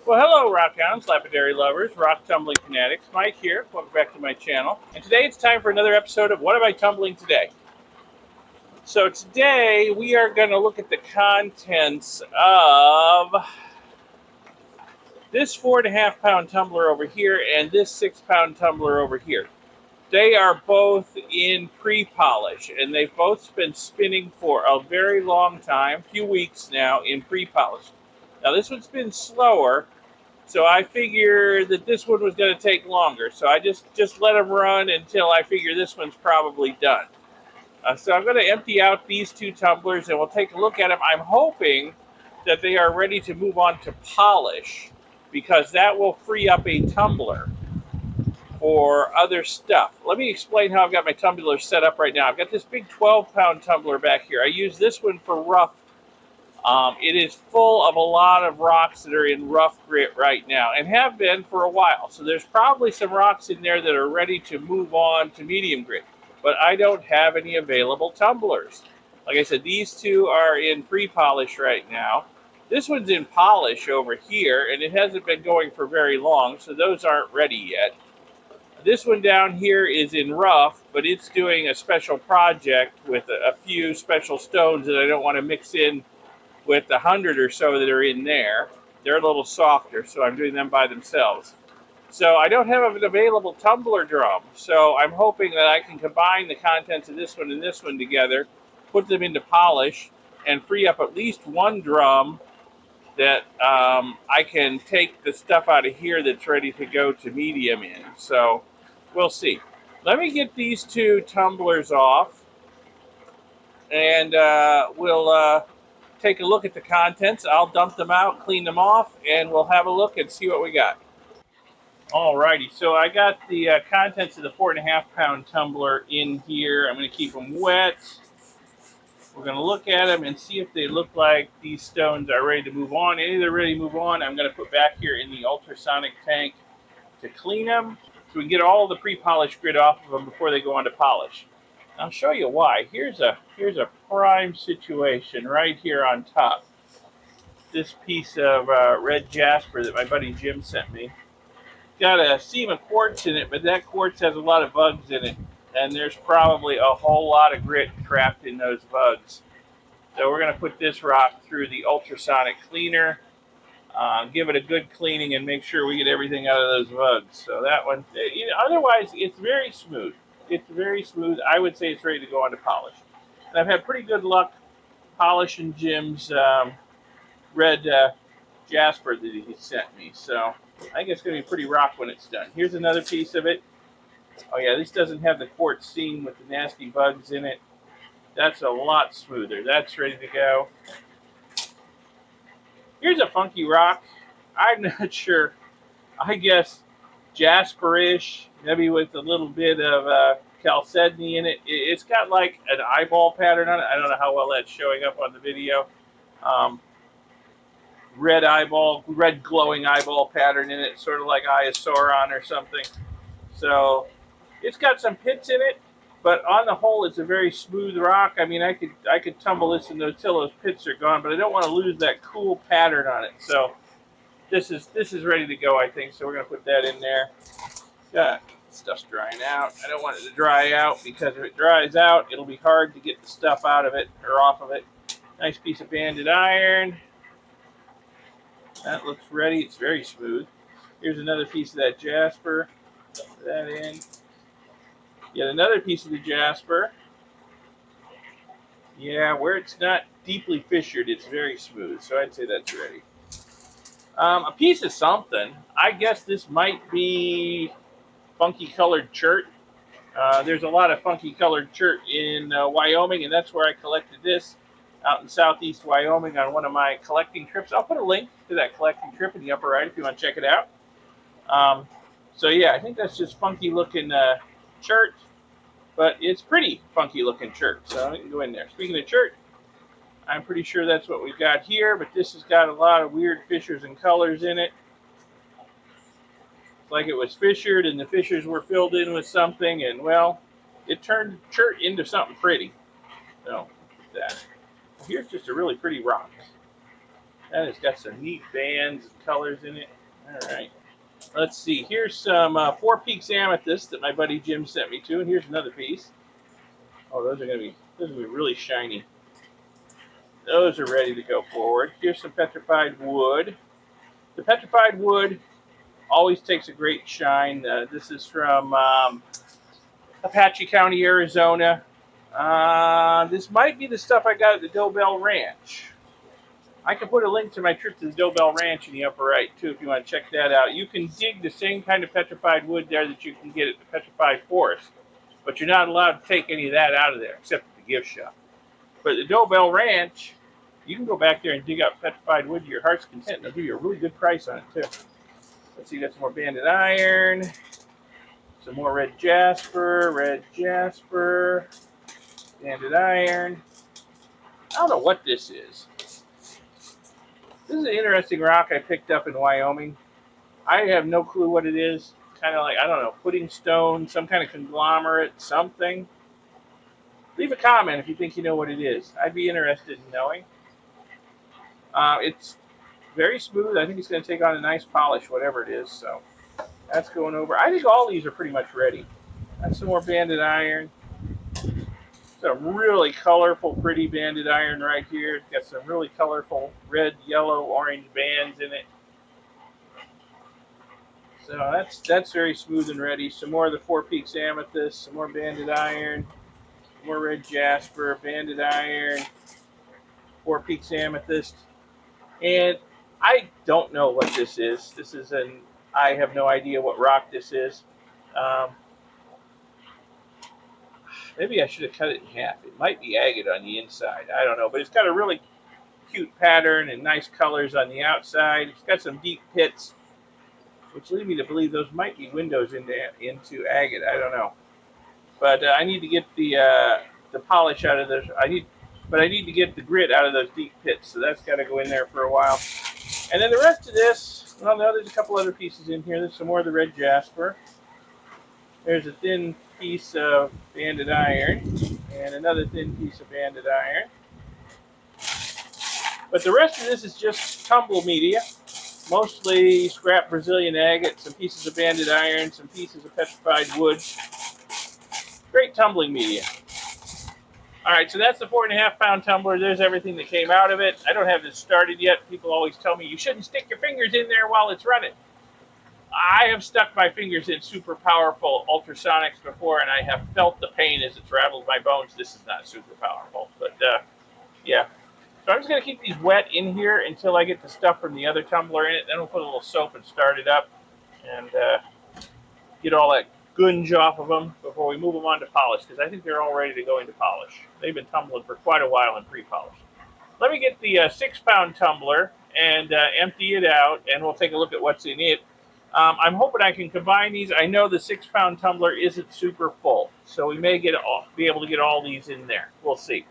Well, hello, Rockhounds, Lapidary lovers, rock tumbling fanatics. Mike here. Welcome back to my channel. And today it's time for another episode of What Am I Tumbling Today? So today we are going to look at the contents of this 4.5 pound tumbler over here and this 6 pound tumbler over here. They are both in pre-polish, and they've both been spinning for a very long time, a few weeks now, in pre-polish. Now this one's been slower, so I figured that this one was going to take longer. So I just let them run until I figure this one's probably done. So I'm going to empty out these two tumblers and we'll take a look at them. I'm hoping that they are ready to move on to polish because that will free up a tumbler for other stuff. Let me explain how I've got my tumbler set up right now. I've got this big 12-pound tumbler back here. I use this one for rough. It is full of a lot of rocks that are in rough grit right now and have been for a while. So there's probably some rocks in there that are ready to move on to medium grit. But I don't have any available tumblers. Like I said, these two are in pre-polish right now. This one's in polish over here, and it hasn't been going for very long, so those aren't ready yet. This one down here is in rough, but it's doing a special project with a few special stones that I don't want to mix in with the 100 or so that are in there. They're a little softer, so I'm doing them by themselves. So I don't have an available tumbler drum, so I'm hoping that I can combine the contents of this one and this one together, put them into polish, and free up at least one drum that I can take the stuff out of here that's ready to go to medium in. So we'll see. Let me get these two tumblers off, and we'll take a look at the contents. I'll dump them out, clean them off, and we'll have a look and see what we got. Alrighty, so I got the contents of the 4.5 pound tumbler in here. I'm going to keep them wet. We're going to look at them and see if they look like these stones are ready to move on. Any they're ready to move on, I'm going to put back here in the ultrasonic tank to clean them so we can get all the pre-polished grit off of them before they go on to polish. I'll show you why. Here's a prime situation right here on top. This piece of red Jasper that my buddy Jim sent me. Got a seam of quartz in it, but that quartz has a lot of bugs in it, and there's probably a whole lot of grit trapped in those bugs. So we're going to put this rock through the ultrasonic cleaner, give it a good cleaning, and make sure we get everything out of those bugs. So that one, otherwise it's very smooth. It's very smooth. I would say it's ready to go on to polish. And I've had pretty good luck polishing Jim's red Jasper that he sent me. So I think it's going to be pretty rock when it's done. Here's another piece of it. Oh yeah, this doesn't have the quartz seam with the nasty bugs in it. That's a lot smoother. That's ready to go. Here's a funky rock. I'm not sure. I guess Jasperish, maybe with a little bit of chalcedony in it. It's got like an eyeball pattern on it. I don't know how well that's showing up on the video. Red glowing eyeball pattern in it, sort of like Eye of Sauron or something. So it's got some pits in it, but on the whole, it's a very smooth rock. I mean, I could tumble this until those pits are gone, but I don't want to lose that cool pattern on it. So this is ready to go, I think. So we're gonna put that in there. Yeah, stuff's drying out. I don't want it to dry out because if it dries out, it'll be hard to get the stuff out of it or off of it. Nice piece of banded iron. That looks ready. It's very smooth. Here's another piece of that Jasper. Put that in. Yet another piece of the Jasper. Yeah, where it's not deeply fissured, it's very smooth. So I'd say that's ready. A piece of something. I guess this might be funky colored chert. There's a lot of funky colored chert in Wyoming, and that's where I collected this. Out in southeast Wyoming on one of my collecting trips. I'll put a link to that collecting trip in the upper right if you want to check it out. So yeah, I think that's just funky looking chert, but it's pretty funky looking chert. So I can go in there. Speaking of chert, I'm pretty sure that's what we've got here, but this has got a lot of weird fissures and colors in it. It's like it was fissured and the fissures were filled in with something, and well, it turned chert into something pretty. So that. Here's just a really pretty rock. And it's got some neat bands and colors in it. All right. Let's see. Here's some Four Peaks amethyst that my buddy Jim sent me to, and here's another piece. Oh, those are gonna be really shiny. Those are ready to go forward. Here's some petrified wood. The petrified wood always takes a great shine. This is from Apache County, Arizona. This might be the stuff I got at the Dobell Ranch. I can put a link to my trip to the Dobell Ranch in the upper right, too, if you want to check that out. You can dig the same kind of petrified wood there that you can get at the Petrified Forest, but you're not allowed to take any of that out of there, except at the gift shop. But at the Dobell Ranch, you can go back there and dig up petrified wood to your heart's content, and they'll give you a really good price on it, too. Let's see, got some more banded iron, some more red jasper, banded iron. I don't know what this is. This is an interesting rock I picked up in Wyoming. I have no clue what it is. Kind of like, I don't know, pudding stone, some kind of conglomerate, something. Leave a comment if you think you know what it is. I'd be interested in knowing. It's very smooth. I think it's going to take on a nice polish, whatever it is. So that's going over. I think all these are pretty much ready. That's some more banded iron. Some really colorful, pretty banded iron right here. It's got some really colorful red, yellow, orange bands in it. So that's very smooth and ready. Some more of the Four Peaks amethyst, some more banded iron, more red jasper, banded iron, Four Peaks amethyst. And I don't know what this is. I have no idea what rock this is. Maybe I should have cut it in half. It might be agate on the inside. I don't know. But it's got a really cute pattern and nice colors on the outside. It's got some deep pits, which lead me to believe those might be windows into agate. I don't know. But I need to get the polish out of those. I need to get the grit out of those deep pits. So that's got to go in there for a while. And then the rest of this, well, no, there's a couple other pieces in here. There's some more of the red jasper. There's a thin piece of banded iron and another thin piece of banded iron. But the rest of this is just tumble media, mostly scrap Brazilian agate, some pieces of banded iron, some pieces of petrified wood. Great tumbling media. All right, so that's the 4.5 pound tumbler. There's everything that came out of it. I don't have this started yet. People always tell me you shouldn't stick your fingers in there while it's running. I have stuck my fingers in super powerful ultrasonics before, and I have felt the pain as it's rattled my bones. This is not super powerful, but yeah. So I'm just going to keep these wet in here until I get the stuff from the other tumbler in it. Then we'll put a little soap and start it up and get all that gunge off of them before we move them on to polish, because I think they're all ready to go into polish. They've been tumbling for quite a while in pre-polish. Let me get the 6 pound tumbler and empty it out, and we'll take a look at what's in it. I'm hoping I can combine these. I know the 6 pound tumbler isn't super full, so we may be able to get all these in there. We'll see.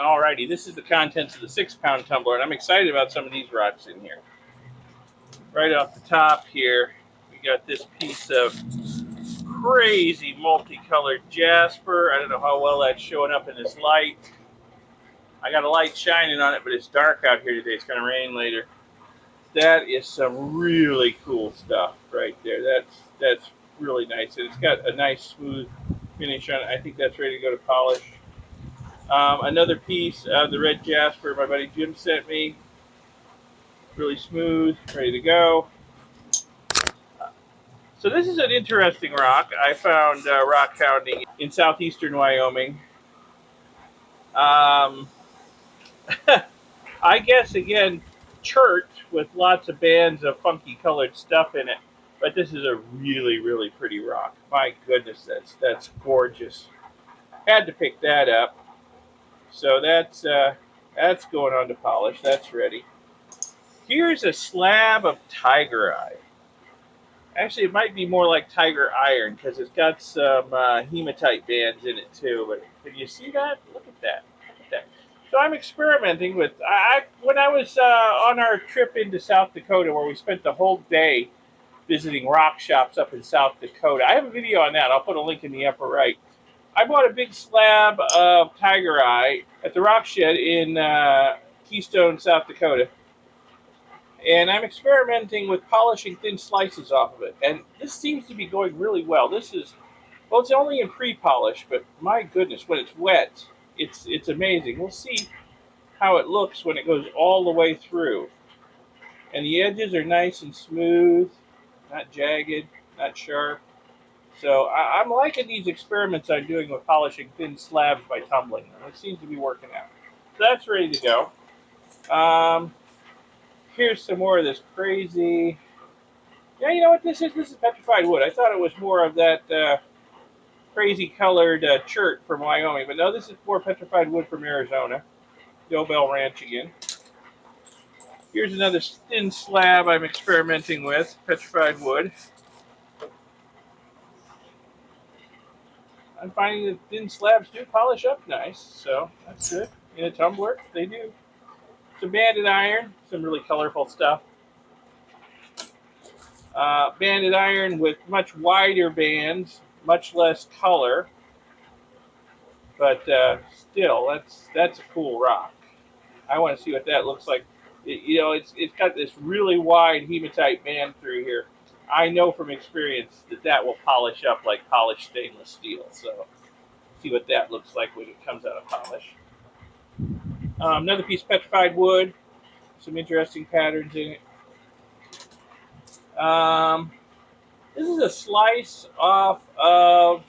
Alrighty, this is the contents of the 6 pound tumbler, and I'm excited about some of these rocks in here. Right off the top here, we got this piece of crazy multicolored jasper. I don't know how well that's showing up in this light. I got a light shining on it, but it's dark out here today. It's going to rain later. That is some really cool stuff right there. That's really nice. And it's got a nice smooth finish on it. I think that's ready to go to polish. Another piece of the red jasper my buddy Jim sent me. Really smooth, ready to go. So this is an interesting rock. I found rockhounding in southeastern Wyoming. I guess, again, chert with lots of bands of funky colored stuff in it. But this is a really, really pretty rock. My goodness, that's gorgeous. Had to pick that up. So that's going on to polish. That's ready. Here's a slab of tiger eye. Actually, it might be more like tiger iron because it's got some hematite bands in it too. But can you see that? Look at that. Look at that. So I'm experimenting with. When I was on our trip into South Dakota, where we spent the whole day visiting rock shops up in South Dakota. I have a video on that. I'll put a link in the upper right. I bought a big slab of tiger eye at the rock shed in Keystone, South Dakota. And I'm experimenting with polishing thin slices off of it. And this seems to be going really well. This is, well, it's only in pre-polish, but my goodness, when it's wet, it's amazing. We'll see how it looks when it goes all the way through. And the edges are nice and smooth, not jagged, not sharp. So I'm liking these experiments I'm doing with polishing thin slabs by tumbling them. It seems to be working out. So that's ready to go. Here's some more of this crazy. Yeah, you know what this is? This is petrified wood. I thought it was more of that crazy colored chert from Wyoming, but no, this is more petrified wood from Arizona. Dobell Ranch again. Here's another thin slab I'm experimenting with, petrified wood. I'm finding that thin slabs do polish up nice, so that's good. In a tumbler, they do. Some banded iron, some really colorful stuff. Banded iron with much wider bands, much less color, but still, that's a cool rock. I want to see what that looks like. It's got this really wide hematite band through here. I know from experience that will polish up like polished stainless steel. So see what that looks like when it comes out of polish. Another piece of petrified wood. Some interesting patterns in it. This is a slice off of.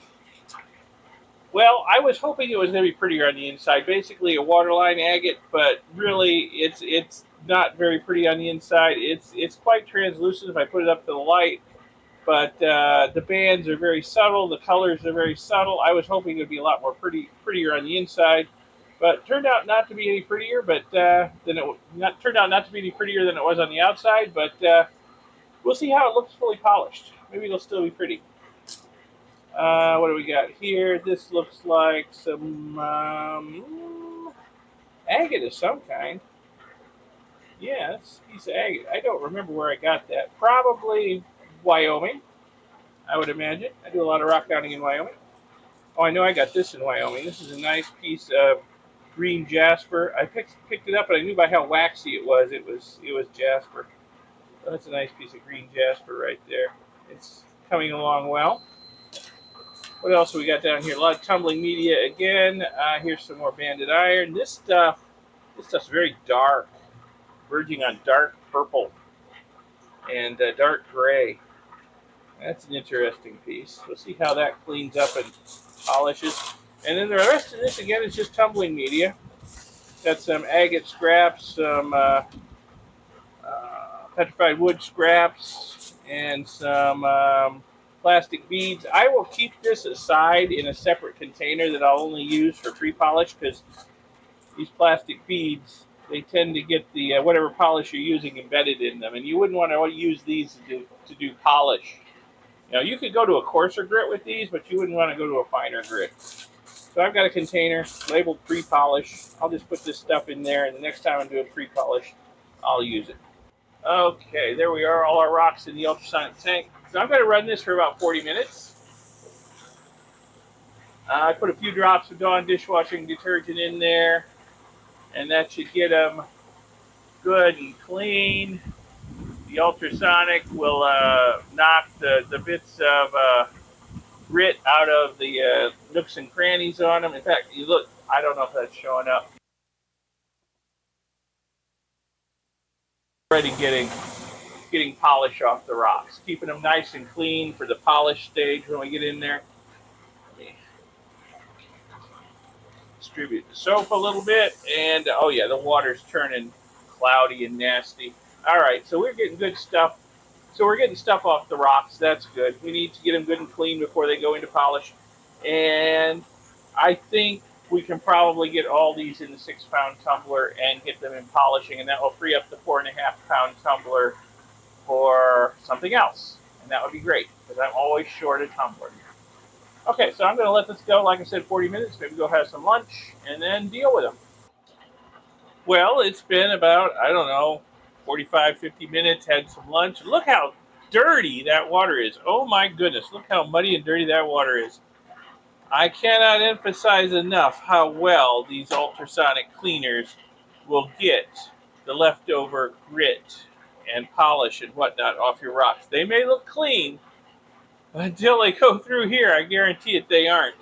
Well, I was hoping it was going to be prettier on the inside. Basically, a waterline agate, but really, it's not very pretty on the inside. It's quite translucent if I put it up to the light, but the bands are very subtle. The colors are very subtle. I was hoping it would be a lot more prettier on the inside, but turned out not to be any prettier. But turned out not to be any prettier than it was on the outside. But we'll see how it looks fully polished. Maybe it'll still be pretty. What do we got here? This looks like some agate of some kind. Yeah, that's a piece of agate. I don't remember where I got that. Probably Wyoming, I would imagine. I do a lot of rockhounding in Wyoming. Oh, I know I got this in Wyoming. This is a nice piece of green jasper. I picked it up, and I knew by how waxy it was. It was jasper. So that's a nice piece of green jasper right there. It's coming along well. What else we got down here? A lot of tumbling media again. Here's some more banded iron. This stuff's very dark, verging on dark purple and dark gray. That's an interesting piece. We'll see how that cleans up and polishes. And then the rest of this again is just tumbling media. Got some agate scraps, some petrified wood scraps, and some plastic beads. I will keep this aside in a separate container that I'll only use for pre-polish because these plastic beads, they tend to get the whatever polish you're using embedded in them, and you wouldn't want to use these to do polish. You could go to a coarser grit with these, but you wouldn't want to go to a finer grit. So I've got a container labeled pre-polish. I'll just put this stuff in there, and the next time I'm doing pre-polish, I'll use it. Okay, there we are, all our rocks in the ultrasonic tank. So I'm going to run this for about 40 minutes. I put a few drops of Dawn dishwashing detergent in there, and that should get them good and clean. The ultrasonic will knock the bits of grit out of the nooks and crannies on them. In fact, you look, I don't know if that's showing up. Already getting polish off the rocks, keeping them nice and clean for the polish stage when we get in there. Let me distribute the soap a little bit, and oh yeah, the water's turning cloudy and nasty. All right, so we're getting good stuff. So we're getting stuff off the rocks. That's good. We need to get them good and clean before they go into polish. And I think we can probably get all these in the 6-pound tumbler and get them in polishing, and that will free up the 4.5-pound tumbler for something else. And that would be great, because I'm always short a tumbler. Okay, so I'm going to let this go, like I said, 40 minutes. Maybe go have some lunch, and then deal with them. Well, it's been about, I don't know, 45, 50 minutes, had some lunch. Look how dirty that water is. Oh my goodness, look how muddy and dirty that water is. I cannot emphasize enough how well these ultrasonic cleaners will get the leftover grit and polish and whatnot off your rocks. They may look clean, but until they go through here, I guarantee it they aren't.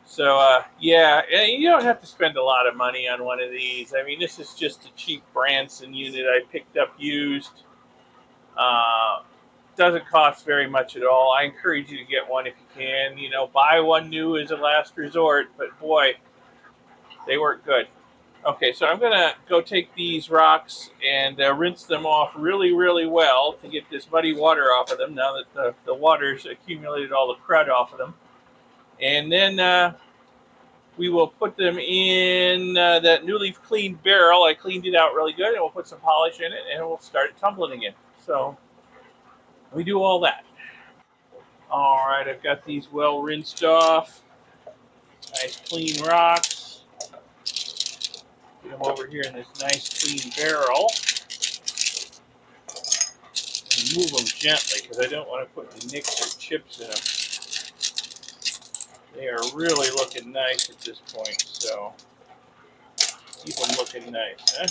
So, yeah, you don't have to spend a lot of money on one of these. I mean, this is just a cheap Branson unit I picked up used. Doesn't cost very much at all. I encourage you to get one if you can. You know, buy one new as a last resort, but boy, they work good. Okay, so I'm going to go take these rocks and rinse them off really, really well to get this muddy water off of them now that the water's accumulated all the crud off of them. And then we will put them in that newly cleaned barrel. I cleaned it out really good, and we'll put some polish in it, and we'll start it tumbling again. So we do all that. All right, I've got these well rinsed off. Nice clean rocks. Get them over here in this nice clean barrel. And move them gently because I don't want to put any nicks or chips in them. They are really looking nice at this point, so keep them looking nice, huh?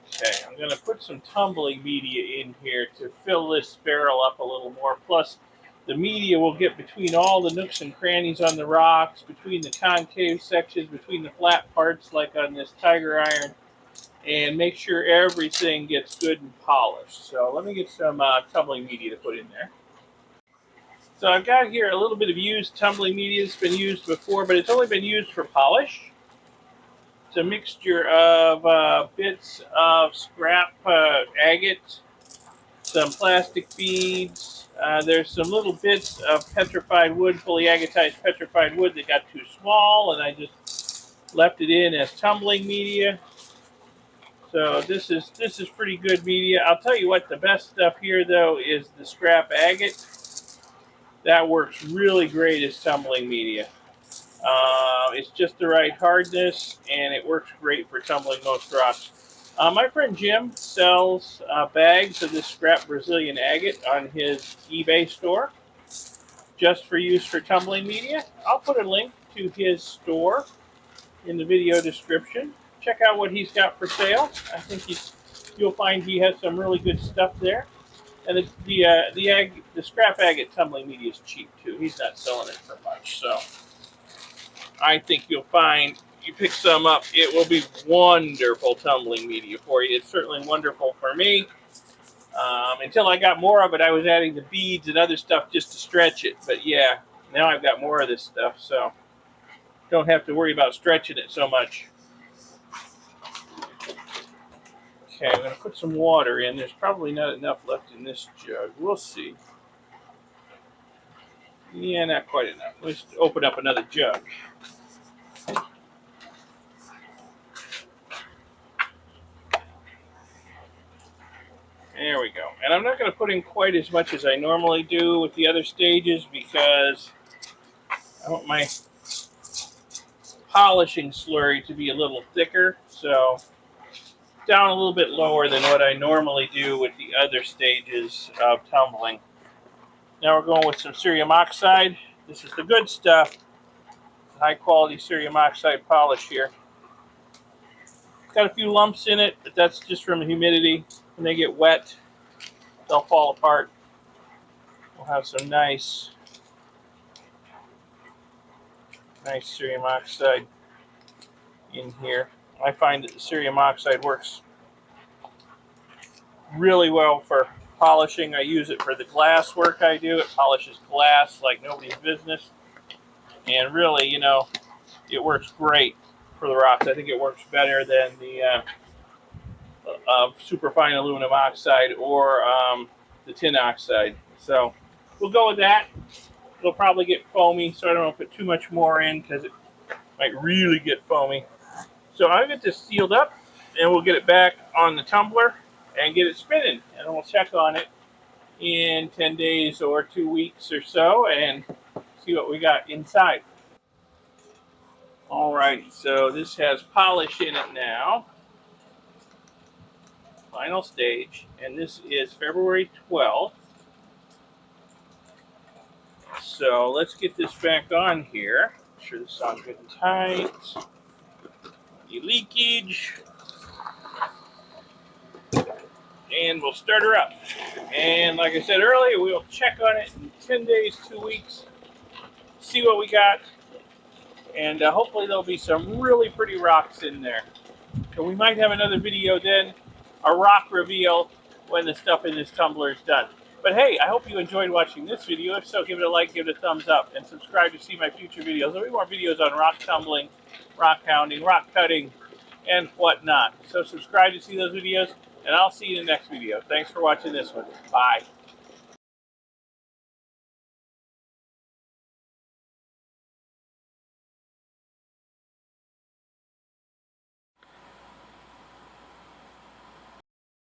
Okay, I'm going to put some tumbling media in here to fill this barrel up a little more. Plus, the media will get between all the nooks and crannies on the rocks, between the concave sections, between the flat parts like on this tiger iron, and make sure everything gets good and polished. So let me get some tumbling media to put in there. So I've got here a little bit of used tumbling media that's been used before, but it's only been used for polish. It's a mixture of bits of scrap agate, some plastic beads. There's some little bits of petrified wood, fully agatized petrified wood that got too small, and I just left it in as tumbling media. So this is pretty good media. I'll tell you what, the best stuff here though is the scrap agate. That works really great as tumbling media. It's just the right hardness, and it works great for tumbling most rocks. My friend Jim sells bags of this scrap Brazilian agate on his eBay store just for use for tumbling media. I'll put a link to his store in the video description. Check out what he's got for sale. I think you'll find he has some really good stuff there. And the scrap agate tumbling media is cheap too. He's not selling it for much, so I think you'll find you pick some up, it will be wonderful tumbling media for you. It's certainly wonderful for me. Until I got more of it, I was adding the beads and other stuff just to stretch it. But yeah, now I've got more of this stuff, so don't have to worry about stretching it so much. Okay, I'm going to put some water in. There's probably not enough left in this jug. We'll see. Yeah, not quite enough. Let's open up another jug. There we go. And I'm not going to put in quite as much as I normally do with the other stages because I want my polishing slurry to be a little thicker. So down a little bit lower than what I normally do with the other stages of tumbling. Now we're going with some cerium oxide. This is the good stuff. High quality cerium oxide polish here. It's got a few lumps in it, but that's just from the humidity. When they get wet, they'll fall apart. We'll have some nice cerium oxide in here. I find that the cerium oxide works really well for polishing. I use it for the glass work I do. It polishes glass like nobody's business. And really, you know, it works great for the rocks. I think it works better than the superfine aluminum oxide or the tin oxide. So we'll go with that. It'll probably get foamy, so I don't want to put too much more in because it might really get foamy. So I'll get this sealed up, and we'll get it back on the tumbler and get it spinning. And we'll check on it in 10 days or 2 weeks or so and see what we got inside. Alrighty, so this has polish in it now. Final stage, and this is February 12th. So let's get this back on here. Make sure this is on good and tight. The leakage. And we'll start her up. And like I said earlier, we will check on it in 10 days, 2 weeks, see what we got. And hopefully there'll be some really pretty rocks in there. So we might have another video then, a rock reveal, when the stuff in this tumbler is done. But hey, I hope you enjoyed watching this video. If so, give it a like, give it a thumbs up, and subscribe to see my future videos. There'll be more videos on rock tumbling, rock hounding, rock cutting, and whatnot. So subscribe to see those videos, and I'll see you in the next video. Thanks for watching this one. Bye.